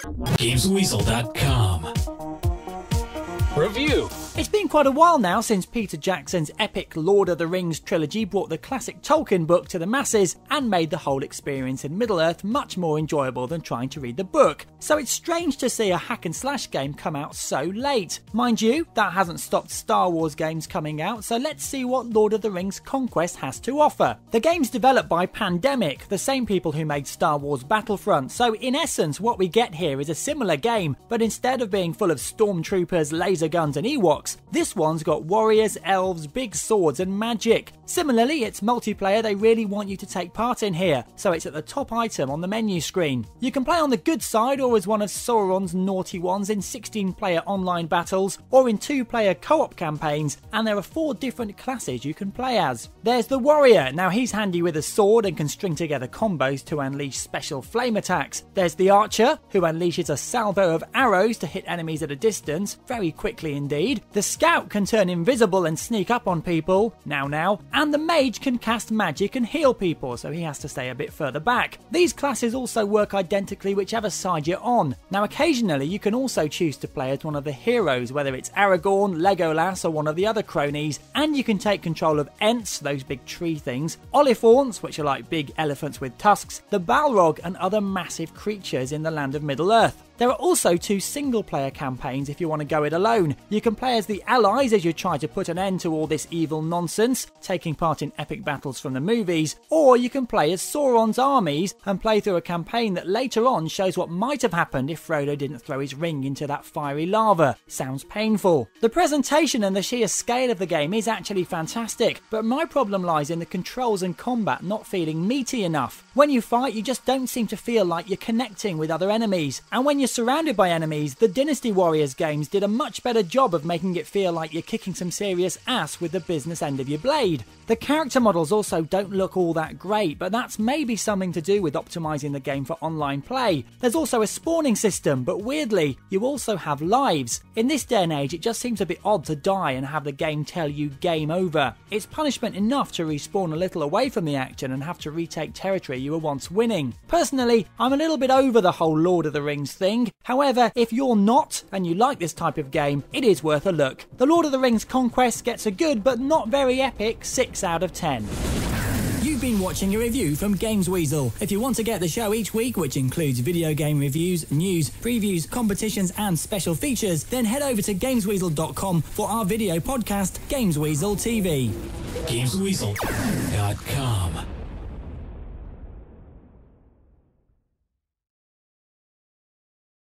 GamesWeasel.com Review. It's been quite a while now since Peter Jackson's epic Lord of the Rings trilogy brought the classic Tolkien book to the masses and made the whole experience in Middle-earth much more enjoyable than trying to read the book. So it's strange to see a hack and slash game come out so late. Mind you, that hasn't stopped Star Wars games coming out, so let's see what Lord of the Rings Conquest has to offer. The game's developed by Pandemic, the same people who made Star Wars Battlefront, so in essence what we get here is a similar game, but instead of being full of stormtroopers, laser guns and Ewoks, this one's got warriors, elves, big swords and magic. Similarly, it's multiplayer they really want you to take part in here, so it's at the top item on the menu screen. You can play on the good side or as one of Sauron's naughty ones in 16-player online battles or in 2-player co-op campaigns, and there are 4 different classes you can play as. There's the warrior. Now he's handy with a sword and can string together combos to unleash special flame attacks. There's the archer, who unleashes a salvo of arrows to hit enemies at a distance, very quickly indeed. The scout can turn invisible and sneak up on people, now, and the mage can cast magic and heal people, so he has to stay a bit further back. These classes also work identically whichever side you're on. Now occasionally you can also choose to play as one of the heroes, whether it's Aragorn, Legolas or one of the other cronies, and you can take control of Ents, those big tree things, Oliphauns, which are like big elephants with tusks, the Balrog and other massive creatures in the land of Middle-earth. There are also 2 single-player campaigns if you want to go it alone. You can play as the Allies as you try to put an end to all this evil nonsense, taking part in epic battles from the movies, or you can play as Sauron's armies and play through a campaign that later on shows what might have happened if Frodo didn't throw his ring into that fiery lava. Sounds painful. The presentation and the sheer scale of the game is actually fantastic, but my problem lies in the controls and combat not feeling meaty enough. When you fight, you just don't seem to feel like you're connecting with other enemies, and when you're surrounded by enemies, the Dynasty Warriors games did a much better job of making it feel like you're kicking some serious ass with the business end of your blade. The character models also don't look all that great, but that's maybe something to do with optimising the game for online play. There's also a spawning system, but weirdly, you also have lives. In this day and age, it just seems a bit odd to die and have the game tell you game over. It's punishment enough to respawn a little away from the action and have to retake territory you were once winning. Personally, I'm a little bit over the whole Lord of the Rings thing. However, if you're not, and you like this type of game, it is worth a look. The Lord of the Rings Conquest gets a good but not very epic 6 out of 10. You've been watching a review from Games Weasel. If you want to get the show each week, which includes video game reviews, news, previews, competitions and special features, then head over to GamesWeasel.com for our video podcast, Games Weasel TV. GamesWeasel.com